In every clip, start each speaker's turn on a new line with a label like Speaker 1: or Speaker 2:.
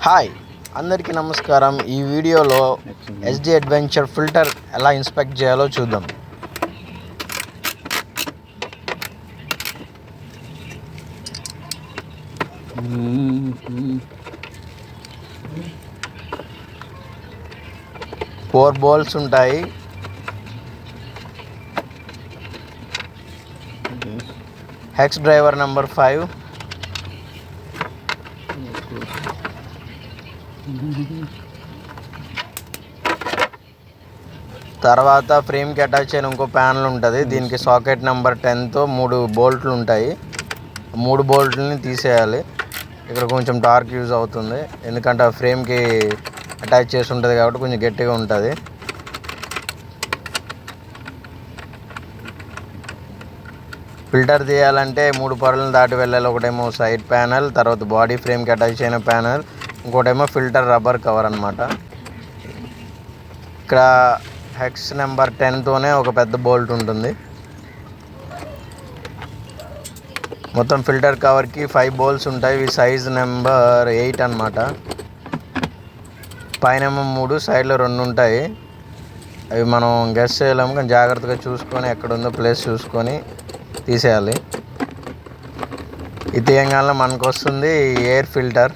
Speaker 1: Hi అందరికీ నమస్కారం. ఈ వీడియోలో ఎస్డి అడ్వెంచర్ ఫిల్టర్ ఎలా ఇన్స్పెక్ట్ చేయాలో చూద్దాం. ఫోర్ బౌల్స్ ఉంటాయి. హెక్స్ డ్రైవర్ నెంబర్ 5, తర్వాత ఫ్రేమ్కి అటాచ్ అయిన ఇంకో ప్యానల్ ఉంటుంది. దీనికి సాకెట్ నెంబర్ 10తో 3 బోల్ట్లు ఉంటాయి. 3 బోల్ట్లని తీసేయాలి. ఇక్కడ కొంచెం టార్క్ యూజ్ అవుతుంది, ఎందుకంటే ఆ ఫ్రేమ్కి అటాచ్ చేసి ఉంటుంది కాబట్టి కొంచెం గట్టిగా ఉంటుంది. ఫిల్టర్ తీయాలంటే 3 పొరలను దాటి వెళ్ళాలి. ఒకటేమో సైడ్ ప్యానల్, తర్వాత బాడీ ఫ్రేమ్కి అటాచ్ అయిన ప్యానల్, ఇంకోటేమో ఫిల్టర్ రబ్బర్ కవర్ అనమాట. ఇక్కడ హెక్స్ నెంబర్ 10తోనే ఒక పెద్ద బోల్ట్ ఉంటుంది. మొత్తం ఫిల్టర్ కవర్కి 5 బోల్స్ ఉంటాయి. ఇవి సైజ్ నెంబర్ 8 అనమాట. పైన 3, సైడ్లో 2 ఉంటాయి. అవి మనం గెస్ చేయలేము, కానీ జాగ్రత్తగా చూసుకొని ఎక్కడ ఉందో ప్లేస్ చూసుకొని తీసేయాలి. ఇది తీయంగానే మనకు వస్తుంది ఎయిర్ ఫిల్టర్.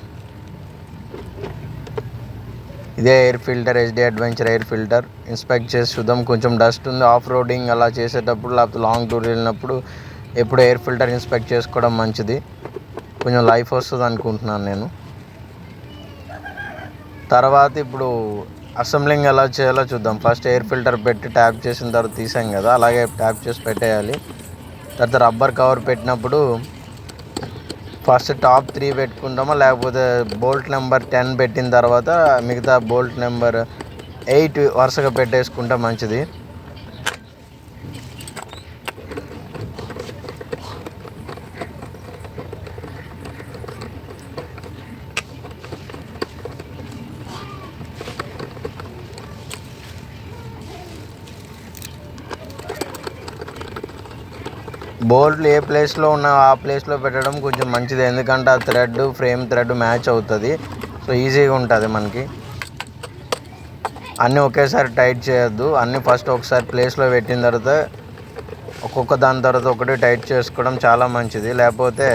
Speaker 1: ఇదే air filter, SD adventure air filter. Inspect చేసి చూద్దాం. కొంచెం డస్ట్ ఉంది. ఆఫ్ రోడింగ్ అలా చేసేటప్పుడు, లేకపోతే లాంగ్ టూర్ వెళ్ళినప్పుడు ఎప్పుడు ఎయిర్ ఫిల్టర్ ఇన్స్పెక్ట్ చేసుకోవడం మంచిది. కొంచెం లైఫ్ వస్తుంది అనుకుంటున్నాను నేను. తర్వాత ఇప్పుడు అసెంబ్లింగ్ ఎలా చేయాలో చూద్దాం. ఫస్ట్ ఎయిర్ ఫిల్టర్ పెట్టి ట్యాప్ చేసిన తర్వాత తీసాం కదా, అలాగే ట్యాప్ చేసి పెట్టేయాలి. తర్వాత రబ్బర్ కవర్ పెట్టినప్పుడు ఫస్ట్ టాప్ 3 పెట్టుకుంటామా, లేకపోతే బోల్ట్ నెంబర్ 10 పెట్టిన తర్వాత మిగతా బోల్ట్ నెంబర్ 8 వరుసగా పెట్టేసుకుంటే మంచిది. బోల్ట్లు ఏ ప్లేస్లో ఉన్నా ఆ ప్లేస్లో పెట్టడం కొంచెం మంచిది, ఎందుకంటే ఆ థ్రెడ్ ఫ్రేమ్ థ్రెడ్ మ్యాచ్ అవుతుంది. సో ఈజీగా ఉంటుంది మనకి. అన్నీ ఒకేసారి టైట్ చేయొద్దు. అన్నీ ఫస్ట్ ఒకసారి ప్లేస్లో పెట్టిన తర్వాత ఒక్కొక్క దాని తర్వాత ఒకటి టైట్ చేసుకోవడం చాలా మంచిది, లేకపోతే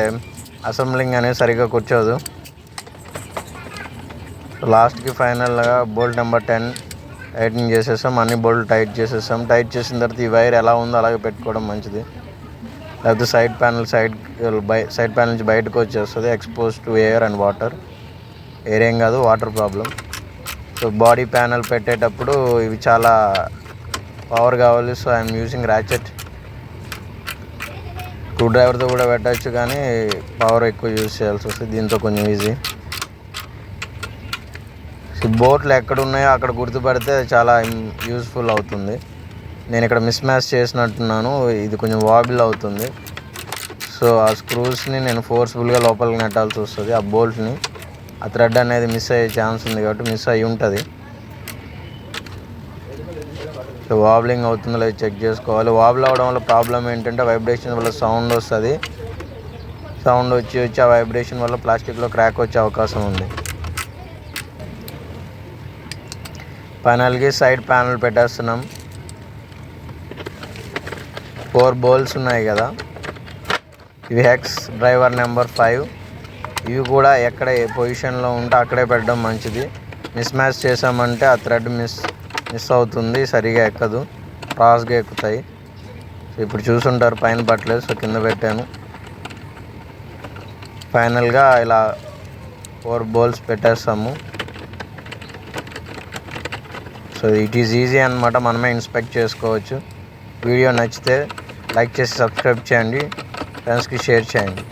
Speaker 1: అసెంబ్లింగ్ అనేది సరిగ్గా కూర్చోదు. లాస్ట్కి ఫైనల్గా బోల్ట్ నెంబర్ 10 టైటింగ్ చేసేసాం. అన్ని బోల్ట్ టైట్ చేసేసాం. టైట్ చేసిన తర్వాత ఈ వైర్ ఎలా ఉందో అలాగే పెట్టుకోవడం మంచిది, లేకపోతే సైడ్ ప్యానల్ నుంచి బయటకు వచ్చేస్తుంది. Expose to air and water. Air ఏం కాదు, water problem. So body panel పెట్టేటప్పుడు ఇవి చాలా పవర్ కావాలి. So I'm using ratchet. Screw డ్రైవర్తో కూడా పెట్టచ్చు, కానీ పవర్ ఎక్కువ యూజ్ చేయాల్సి వస్తుంది. దీంతో కొంచెం ఈజీ. బోట్లు ఎక్కడ ఉన్నాయో అక్కడ గుర్తుపడితే చాలా యూజ్ఫుల్ అవుతుంది. నేను ఇక్కడ మిస్ మ్యాచ్ చేసినట్టున్నాను, ఇది కొంచెం వాబిల్ అవుతుంది. సో ఆ స్క్రూస్ని నేను ఫోర్స్ఫుల్గా లోపలికి నెట్టాల్సి వస్తుంది. ఆ బోల్ట్ని, ఆ థ్రెడ్ అనేది మిస్ అయ్యే ఛాన్స్ ఉంది కాబట్టి మిస్ అయ్యి ఉంటుంది. సో వాబ్లింగ్ అవుతుందో లేదు చెక్ చేసుకోవాలి. వాబుల్ అవ్వడం వల్ల ప్రాబ్లం ఏంటంటే వైబ్రేషన్ వల్ల సౌండ్ వస్తుంది. సౌండ్ వచ్చి ఆ వైబ్రేషన్ వల్ల ప్లాస్టిక్లో క్రాక్ వచ్చే అవకాశం ఉంది. ఫైనల్కి సైడ్ ప్యానల్ పెట్టేస్తున్నాం. 4 బోల్స్ ఉన్నాయి కదా, ఇవి హెక్స్ డ్రైవర్ నెంబర్ 5. ఇవి కూడా ఎక్కడ ఏ పొజిషన్లో ఉంటే అక్కడే పెట్టడం మంచిది. మిస్ మ్యాచ్ చేసామంటే ఆ థ్రెడ్ మిస్ అవుతుంది, సరిగా ఎక్కదు, క్రాస్గా ఎక్కుతాయి. సో ఇప్పుడు చూసుంటారు పైన పట్టలేదు, సో కింద పెట్టాను. ఫైనల్గా ఇలా 4 బోల్స్ పెట్టేస్తాము. సో ఇట్ ఈజ్ ఈజీ అనమాట, మనమే ఇన్స్పెక్ట్ చేసుకోవచ్చు. వీడియో నచ్చితే లైక్ చేసి సబ్స్క్రైబ్ చేయండి, ఫ్రెండ్స్కి షేర్ చేయండి.